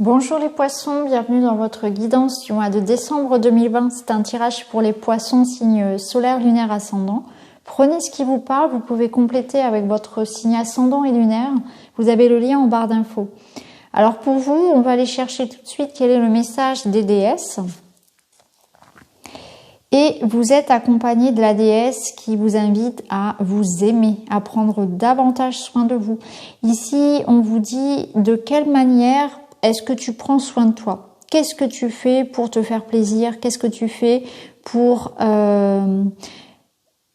Bonjour les poissons, bienvenue dans votre guidance du mois de décembre 2020. C'est un tirage pour les poissons signe solaire, lunaire, ascendant. Prenez ce qui vous parle, vous pouvez compléter avec votre signe ascendant et lunaire. Vous avez le lien en barre d'infos. Alors pour vous, on va aller chercher tout de suite quel est le message des déesses. Et vous êtes accompagné de la déesse qui vous invite à vous aimer, à prendre davantage soin de vous. Ici, on vous dit de quelle manière est-ce que tu prends soin de toi? Qu'est-ce que tu fais pour te faire plaisir? Qu'est-ce que tu fais pour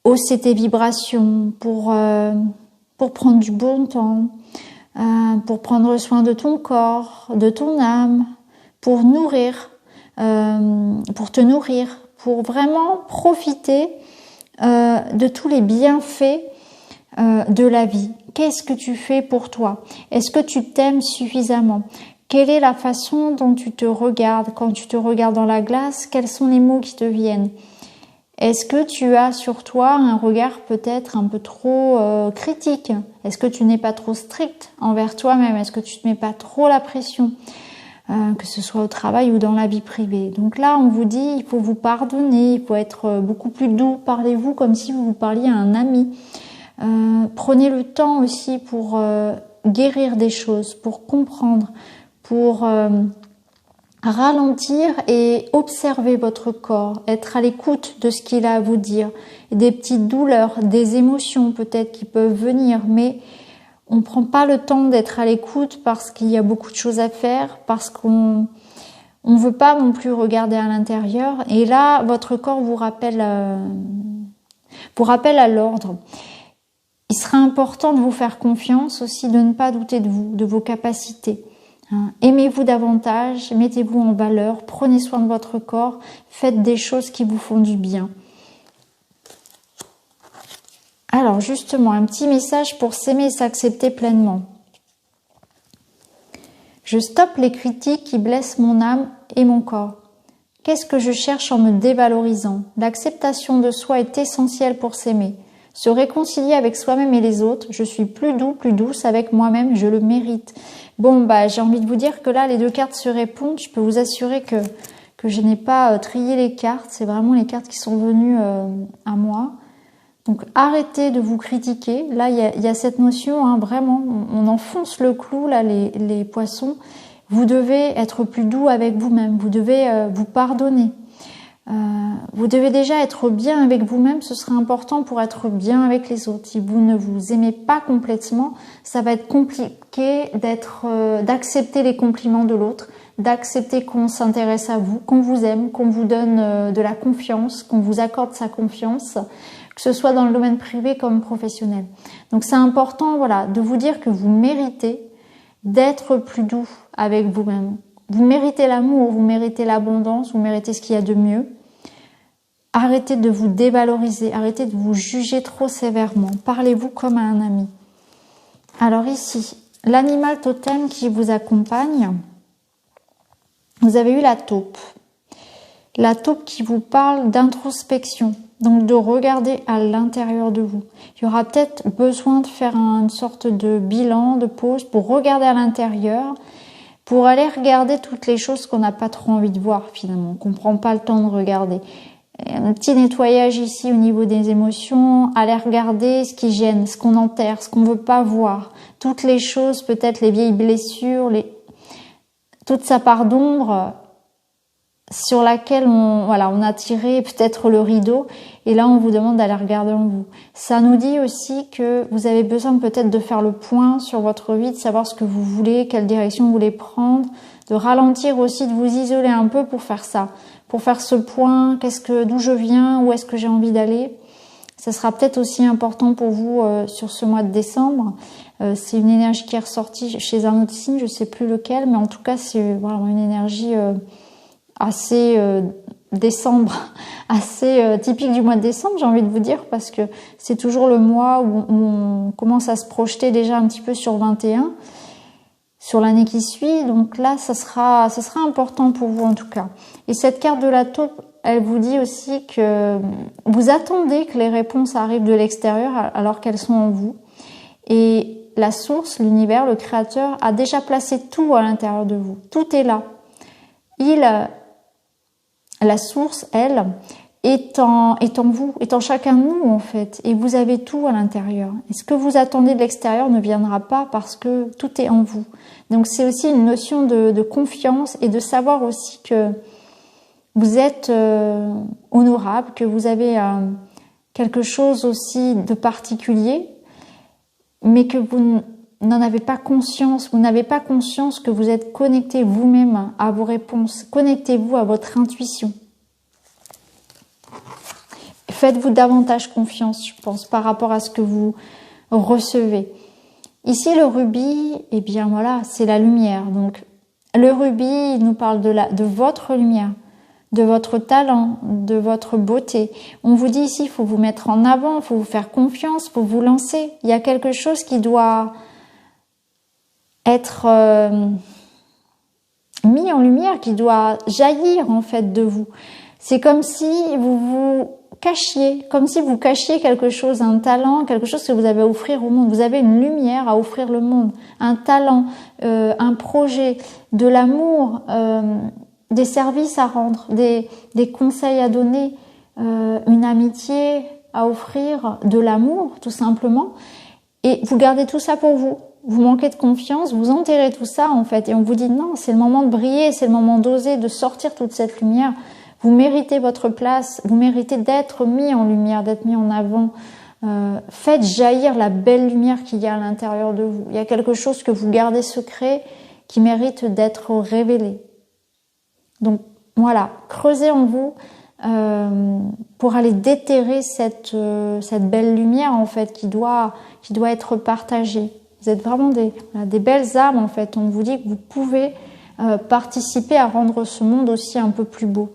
hausser tes vibrations, pour prendre du bon temps, pour prendre soin de ton corps, de ton âme, pour nourrir, pour te nourrir, pour vraiment profiter de tous les bienfaits de la vie. Qu'est-ce que tu fais pour toi? Est-ce que tu t'aimes suffisamment? Quelle est la façon dont tu te regardes? Quand tu te regardes dans la glace, quels sont les mots qui te viennent? Est-ce que tu as sur toi un regard peut-être un peu trop critique? Est-ce que tu n'es pas trop strict envers toi-même? Est-ce que tu ne te mets pas trop la pression? Que ce soit au travail ou dans la vie privée. Donc là, on vous dit, il faut vous pardonner, il faut être beaucoup plus doux. Parlez-vous comme si vous parliez à un ami. Prenez le temps aussi pour guérir des choses, pour comprendre, pour ralentir et observer votre corps, être à l'écoute de ce qu'il a à vous dire. Des petites douleurs, des émotions peut-être qui peuvent venir, mais on ne prend pas le temps d'être à l'écoute parce qu'il y a beaucoup de choses à faire, parce qu'on ne veut pas non plus regarder à l'intérieur. Et là, votre corps vous rappelle à l'ordre. Il sera important de vous faire confiance aussi, de ne pas douter de vous, de vos capacités. Aimez-vous davantage, mettez-vous en valeur, prenez soin de votre corps, faites des choses qui vous font du bien. Alors justement, un petit message pour s'aimer et s'accepter pleinement. Je stoppe les critiques qui blessent mon âme et mon corps. Qu'est-ce que je cherche en me dévalorisant? L'acceptation de soi est essentielle pour s'aimer. Se réconcilier avec soi-même et les autres. Je suis plus doux, plus douce avec moi-même, je le mérite. Bon, j'ai envie de vous dire que là, les deux cartes se répondent. Je peux vous assurer que je n'ai pas trié les cartes. C'est vraiment les cartes qui sont venues à moi. Donc arrêtez de vous critiquer. Là, il y a cette notion, vraiment, on enfonce le clou, là, les poissons. Vous devez être plus doux avec vous-même. Vous devez vous pardonner. Vous devez déjà être bien avec vous-même, ce sera important pour être bien avec les autres. Si vous ne vous aimez pas complètement, ça va être compliqué d'accepter les compliments de l'autre, d'accepter qu'on s'intéresse à vous, qu'on vous aime, qu'on vous donne de la confiance, qu'on vous accorde sa confiance, que ce soit dans le domaine privé comme professionnel. Donc c'est important, de vous dire que vous méritez d'être plus doux avec vous-même. Vous méritez l'amour, vous méritez l'abondance, vous méritez ce qu'il y a de mieux. Arrêtez de vous dévaloriser, arrêtez de vous juger trop sévèrement. Parlez-vous comme à un ami. Alors ici, l'animal totem qui vous accompagne, vous avez eu la taupe. La taupe qui vous parle d'introspection, donc de regarder à l'intérieur de vous. Il y aura peut-être besoin de faire une sorte de bilan, de pause pour regarder à l'intérieur, pour aller regarder toutes les choses qu'on n'a pas trop envie de voir finalement, qu'on ne prend pas le temps de regarder. Un petit nettoyage ici au niveau des émotions, aller regarder ce qui gêne, ce qu'on enterre, ce qu'on ne veut pas voir, toutes les choses, peut-être les vieilles blessures, toute sa part d'ombre sur laquelle on a tiré peut-être le rideau, et là on vous demande d'aller regarder en vous. Ça nous dit aussi que vous avez besoin peut-être de faire le point sur votre vie, de savoir ce que vous voulez, quelle direction vous voulez prendre, de ralentir aussi, de vous isoler un peu pour faire ça, pour faire ce point, d'où je viens, où est-ce que j'ai envie d'aller. Ça sera peut-être aussi important pour vous sur ce mois de décembre. C'est une énergie qui est ressortie chez un autre signe, je ne sais plus lequel, mais en tout cas c'est vraiment une énergie assez décembre, assez typique du mois de décembre, j'ai envie de vous dire, parce que c'est toujours le mois où on commence à se projeter déjà un petit peu sur 21, sur l'année qui suit. Donc là, ça sera important pour vous en tout cas. Et cette carte de la taupe, elle vous dit aussi que vous attendez que les réponses arrivent de l'extérieur alors qu'elles sont en vous. Et la source, l'univers, le créateur a déjà placé tout à l'intérieur de vous. Tout est là. La source, elle, est en vous, est en chacun de nous en fait. Et vous avez tout à l'intérieur. Et ce que vous attendez de l'extérieur ne viendra pas parce que tout est en vous. Donc c'est aussi une notion de confiance et de savoir aussi que vous êtes honorable, que vous avez quelque chose aussi de particulier, mais que vous n'en avez pas conscience. Vous n'avez pas conscience que vous êtes connecté vous-même à vos réponses. Connectez-vous à votre intuition. Faites-vous davantage confiance, je pense, par rapport à ce que vous recevez. Ici, le rubis, eh bien voilà, c'est la lumière. Donc, le rubis, il nous parle de votre lumière, de votre talent, de votre beauté. On vous dit ici, il faut vous mettre en avant, il faut vous faire confiance, il faut vous lancer. Il y a quelque chose qui doit être mis en lumière, qui doit jaillir en fait de vous. C'est comme si vous vous cachiez, comme si vous cachiez quelque chose, un talent, quelque chose que vous avez à offrir au monde. Vous avez une lumière à offrir le monde, un talent, un projet, de l'amour, des services à rendre, des conseils à donner, une amitié à offrir, de l'amour tout simplement. Et vous gardez tout ça pour vous. Vous manquez de confiance, vous enterrez tout ça en fait. Et on vous dit non, c'est le moment de briller, c'est le moment d'oser, de sortir toute cette lumière. Vous méritez votre place, vous méritez d'être mis en lumière, d'être mis en avant. Faites jaillir la belle lumière qu'il y a à l'intérieur de vous. Il y a quelque chose que vous gardez secret qui mérite d'être révélé. Donc voilà, creusez en vous pour aller déterrer cette belle lumière en fait qui doit être partagée. Vous êtes vraiment des belles âmes en fait. On vous dit que vous pouvez participer à rendre ce monde aussi un peu plus beau.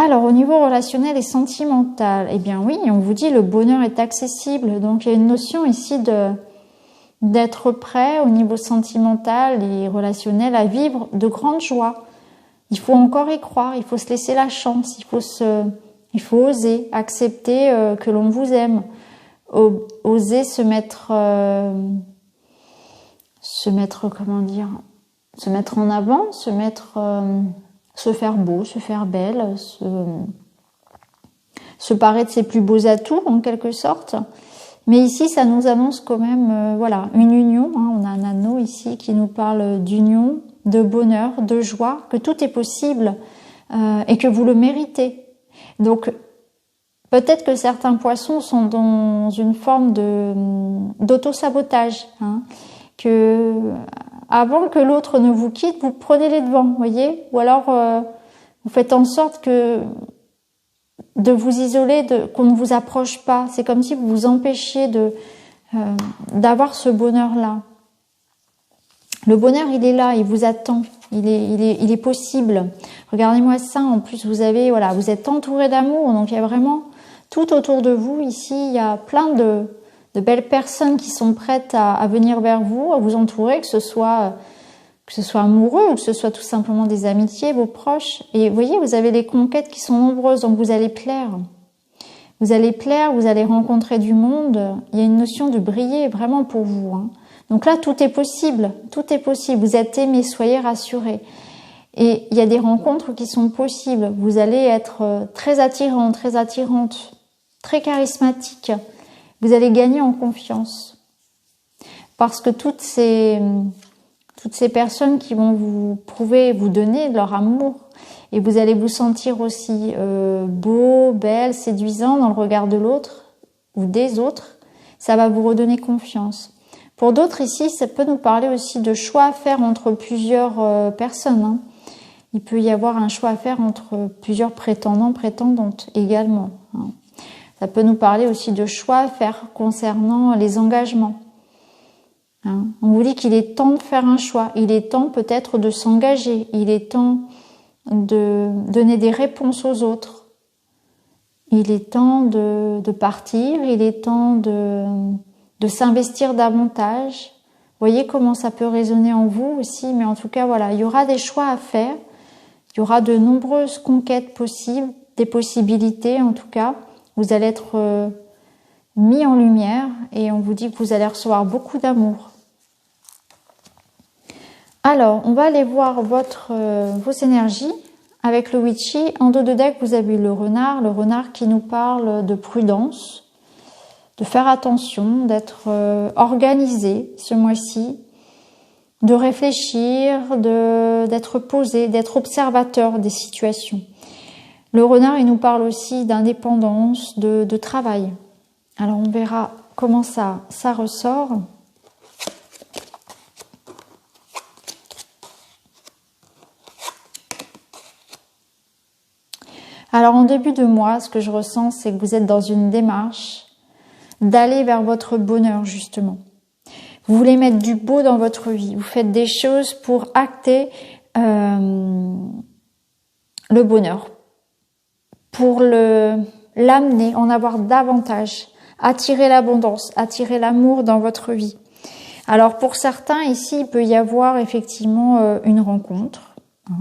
Alors, au niveau relationnel et sentimental, eh bien oui, on vous dit le bonheur est accessible. Donc, il y a une notion ici d'être prêt au niveau sentimental et relationnel à vivre de grandes joies. Il faut encore y croire, il faut se laisser la chance, il faut oser accepter que l'on vous aime, oser se mettre comment dire, se mettre en avant, se faire beau, se faire belle, se parer de ses plus beaux atouts en quelque sorte. Mais ici, ça nous annonce quand même voilà, une union. On a un anneau ici qui nous parle d'union, de bonheur, de joie, que tout est possible et que vous le méritez. Donc, peut-être que certains poissons sont dans une forme d'auto-sabotage, que avant que l'autre ne vous quitte, vous prenez les devants, voyez, ou alors vous faites en sorte de vous isoler, qu'on ne vous approche pas. C'est comme si vous vous empêchiez d'avoir ce bonheur-là. Le bonheur, il est là, il vous attend, il est possible. Regardez-moi ça, en plus vous êtes entouré d'amour, donc il y a vraiment tout autour de vous. Ici, il y a plein de belles personnes qui sont prêtes à venir vers vous, à vous entourer, que ce soit amoureux ou que ce soit tout simplement des amitiés, vos proches. Et vous voyez, vous avez les conquêtes qui sont nombreuses, donc vous allez plaire. Vous allez plaire, vous allez rencontrer du monde. Il y a une notion de briller vraiment pour vous. Donc là, tout est possible, tout est possible. Vous êtes aimés, soyez rassurés. Et il y a des rencontres qui sont possibles. Vous allez être très attirant, très attirante, très charismatique. Vous allez gagner en confiance. Parce que toutes ces personnes qui vont vous prouver, vous donner de leur amour, et vous allez vous sentir aussi beau, belle, séduisant dans le regard de l'autre ou des autres, ça va vous redonner confiance. Pour d'autres ici, ça peut nous parler aussi de choix à faire entre plusieurs personnes. Il peut y avoir un choix à faire entre plusieurs prétendants, prétendantes également. Ça peut nous parler aussi de choix à faire concernant les engagements. On vous dit qu'il est temps de faire un choix, il est temps peut-être de s'engager, il est temps de donner des réponses aux autres, il est temps de partir, il est temps de s'investir davantage. Vous voyez comment ça peut résonner en vous aussi, mais en tout cas voilà, il y aura des choix à faire, il y aura de nombreuses conquêtes possibles, des possibilités en tout cas. Vous allez être mis en lumière et on vous dit que vous allez recevoir beaucoup d'amour. Alors, on va aller voir vos énergies avec le Witchy. En dos de deck, vous avez le renard qui nous parle de prudence, de faire attention, d'être organisé ce mois-ci, de réfléchir, d'être posé, d'être observateur des situations. Le renard, il nous parle aussi d'indépendance, de travail. Alors on verra comment ça ressort. Alors en début de mois, ce que je ressens, c'est que vous êtes dans une démarche d'aller vers votre bonheur justement. Vous voulez mettre du beau dans votre vie. Vous faites des choses pour acter le bonheur, pour l'amener, en avoir davantage, attirer l'abondance, attirer l'amour dans votre vie. Alors pour certains ici, il peut y avoir effectivement une rencontre.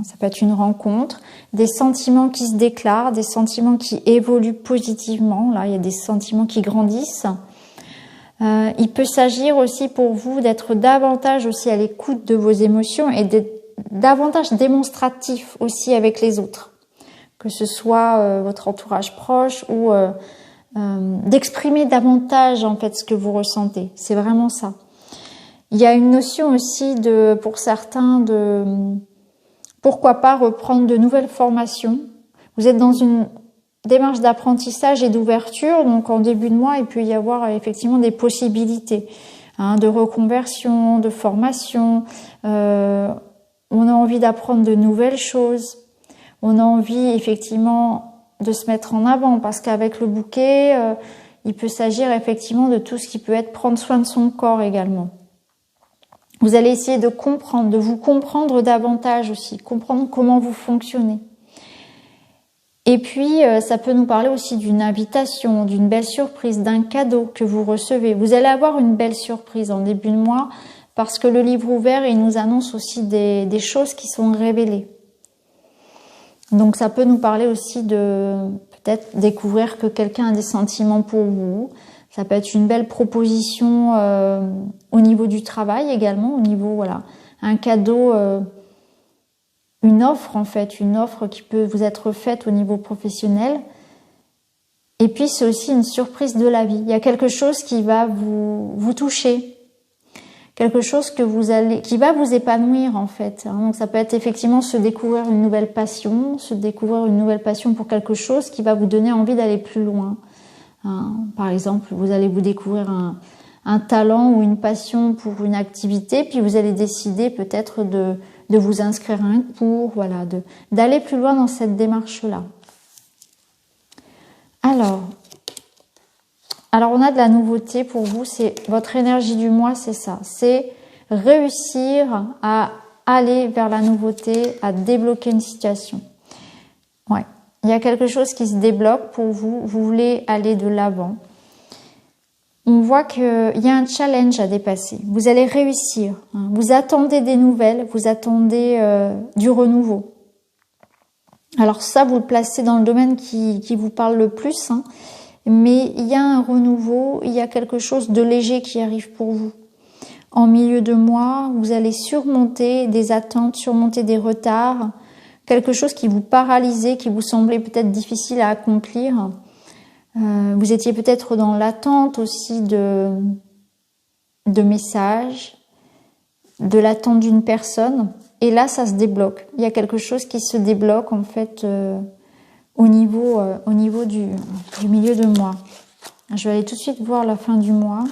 Ça peut être une rencontre, des sentiments qui se déclarent, des sentiments qui évoluent positivement. Là, il y a des sentiments qui grandissent. Il peut s'agir aussi pour vous d'être davantage aussi à l'écoute de vos émotions et d'être davantage démonstratif aussi avec les autres. Que ce soit votre entourage proche ou d'exprimer davantage en fait ce que vous ressentez. C'est vraiment ça. Il y a une notion aussi pour certains pourquoi pas reprendre de nouvelles formations. Vous êtes dans une démarche d'apprentissage et d'ouverture, donc en début de mois, il peut y avoir effectivement des possibilités de reconversion, de formation. On a envie d'apprendre de nouvelles choses. On a envie effectivement de se mettre en avant parce qu'avec le bouquet, il peut s'agir effectivement de tout ce qui peut être prendre soin de son corps également. Vous allez essayer de comprendre, de vous comprendre davantage aussi, comprendre comment vous fonctionnez. Et puis, ça peut nous parler aussi d'une invitation, d'une belle surprise, d'un cadeau que vous recevez. Vous allez avoir une belle surprise en début de mois parce que le livre ouvert, il nous annonce aussi des choses qui sont révélées. Donc, ça peut nous parler aussi de peut-être découvrir que quelqu'un a des sentiments pour vous. Ça peut être une belle proposition au niveau du travail également, au niveau, voilà, un cadeau, une offre en fait, une offre qui peut vous être faite au niveau professionnel. Et puis c'est aussi une surprise de la vie. Il y a quelque chose qui va vous toucher, quelque chose qui va vous épanouir en fait. Donc ça peut être effectivement se découvrir une nouvelle passion pour quelque chose qui va vous donner envie d'aller plus loin. Par exemple, vous allez vous découvrir un talent ou une passion pour une activité, puis vous allez décider peut-être de vous inscrire à un cours, voilà, d'aller plus loin dans cette démarche-là. Alors on a de la nouveauté pour vous, c'est votre énergie du mois, c'est ça, c'est réussir à aller vers la nouveauté, à débloquer une situation. Ouais. Il y a quelque chose qui se débloque pour vous, vous voulez aller de l'avant. On voit qu'il y a un challenge à dépasser. Vous allez réussir. Vous attendez des nouvelles, vous attendez du renouveau. Alors ça, vous le placez dans le domaine qui vous parle le plus. Mais il y a un renouveau, il y a quelque chose de léger qui arrive pour vous. En milieu de mois, vous allez surmonter des attentes, surmonter des retards. Quelque chose qui vous paralysait, qui vous semblait peut-être difficile à accomplir. Vous étiez peut-être dans l'attente aussi de messages, de l'attente d'une personne. Et là, ça se débloque. Il y a quelque chose qui se débloque en fait au niveau du milieu de mois. Je vais aller tout de suite voir la fin du mois.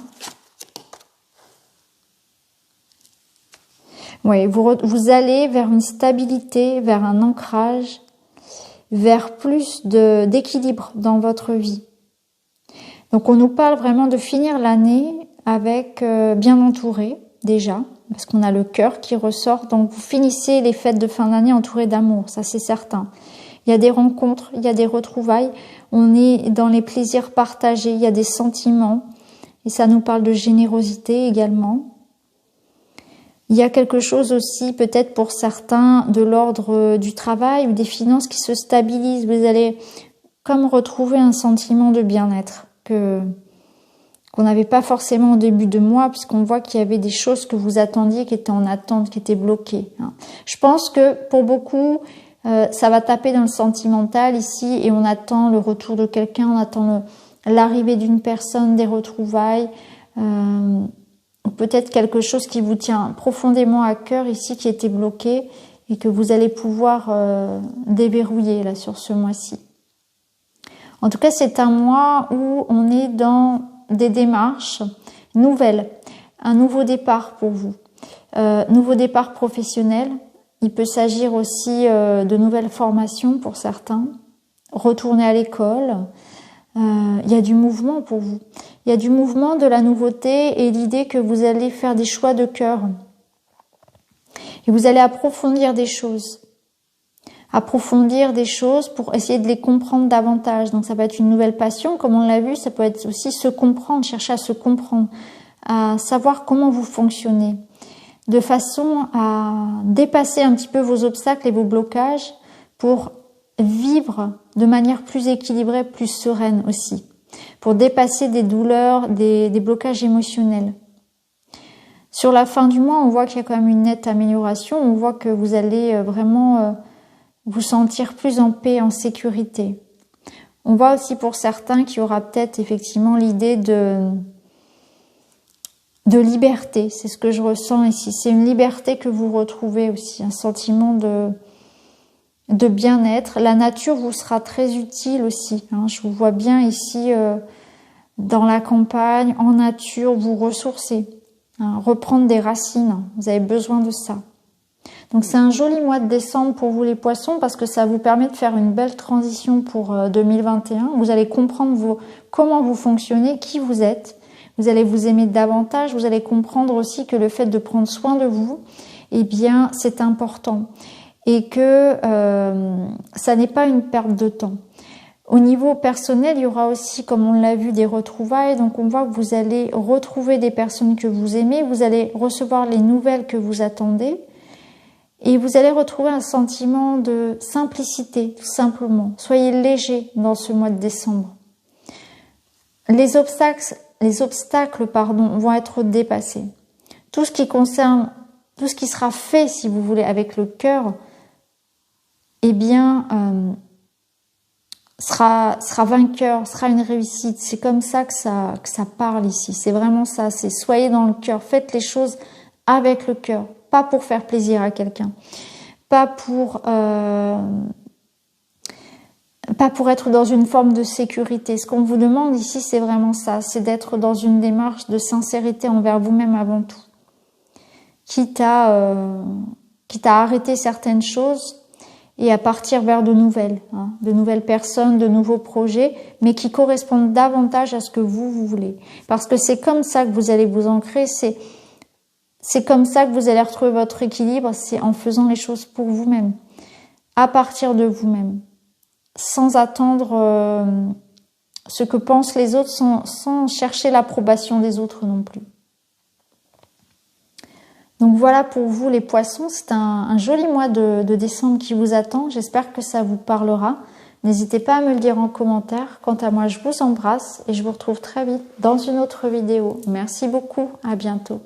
Oui, vous allez vers une stabilité, vers un ancrage, vers plus d'équilibre dans votre vie. Donc on nous parle vraiment de finir l'année avec bien entouré déjà, parce qu'on a le cœur qui ressort. Donc vous finissez les fêtes de fin d'année entouré d'amour, ça c'est certain. Il y a des rencontres, il y a des retrouvailles, on est dans les plaisirs partagés, il y a des sentiments, et ça nous parle de générosité également. Il y a quelque chose aussi, peut-être pour certains, de l'ordre du travail ou des finances qui se stabilisent. Vous allez comme retrouver un sentiment de bien-être, que qu'on n'avait pas forcément au début de mois, puisqu'on voit qu'il y avait des choses que vous attendiez qui étaient en attente, qui étaient bloquées. Je pense que pour beaucoup, ça va taper dans le sentimental ici et on attend le retour de quelqu'un, on attend l'arrivée d'une personne, des retrouvailles, peut-être quelque chose qui vous tient profondément à cœur ici, qui était bloqué et que vous allez pouvoir déverrouiller là sur ce mois-ci. En tout cas, c'est un mois où on est dans des démarches nouvelles, un nouveau départ pour vous, nouveau départ professionnel. Il peut s'agir aussi de nouvelles formations pour certains, retourner à l'école. Il y a du mouvement pour vous. Il y a du mouvement, de la nouveauté et l'idée que vous allez faire des choix de cœur. Et vous allez approfondir des choses. Approfondir des choses pour essayer de les comprendre davantage. Donc ça peut être une nouvelle passion, comme on l'a vu, ça peut être aussi se comprendre, chercher à se comprendre, à savoir comment vous fonctionnez, de façon à dépasser un petit peu vos obstacles et vos blocages pour vivre de manière plus équilibrée, plus sereine aussi, pour dépasser des douleurs, des blocages émotionnels. Sur la fin du mois, on voit qu'il y a quand même une nette amélioration, on voit que vous allez vraiment vous sentir plus en paix, en sécurité. On voit aussi pour certains qu'il y aura peut-être effectivement l'idée de liberté. C'est ce que je ressens ici. C'est une liberté que vous retrouvez aussi, un sentiment de bien-être. La nature vous sera très utile aussi. Je vous vois bien ici dans la campagne, en nature, vous ressourcer, reprendre des racines. Vous avez besoin de ça. Donc c'est un joli mois de décembre pour vous les poissons parce que ça vous permet de faire une belle transition pour 2021. Vous allez comprendre comment vous fonctionnez, qui vous êtes. Vous allez vous aimer davantage. Vous allez comprendre aussi que le fait de prendre soin de vous, eh bien, c'est important. Et que ça n'est pas une perte de temps. Au niveau personnel, il y aura aussi, comme on l'a vu, des retrouvailles. Donc on voit que vous allez retrouver des personnes que vous aimez. Vous allez recevoir les nouvelles que vous attendez. Et vous allez retrouver un sentiment de simplicité, tout simplement. Soyez léger dans ce mois de décembre. Les obstacles, vont être dépassés. Tout ce qui concerne, tout ce qui sera fait, si vous voulez, avec le cœur, eh bien, sera vainqueur, sera une réussite. C'est comme ça que ça parle ici. C'est vraiment ça. C'est soyez dans le cœur. Faites les choses avec le cœur. Pas pour faire plaisir à quelqu'un, pas pour être dans une forme de sécurité. Ce qu'on vous demande ici, c'est vraiment ça, c'est d'être dans une démarche de sincérité envers vous-même avant tout. Quitte à arrêter certaines choses et à partir vers de nouvelles personnes, de nouveaux projets, mais qui correspondent davantage à ce que vous voulez. Parce que c'est comme ça que vous allez vous ancrer, c'est comme ça que vous allez retrouver votre équilibre, c'est en faisant les choses pour vous-même, à partir de vous-même, sans attendre ce que pensent les autres, sans chercher l'approbation des autres non plus. Donc voilà pour vous les poissons, c'est un joli mois de décembre qui vous attend, j'espère que ça vous parlera. N'hésitez pas à me le dire en commentaire. Quant à moi, je vous embrasse et je vous retrouve très vite dans une autre vidéo. Merci beaucoup, à bientôt.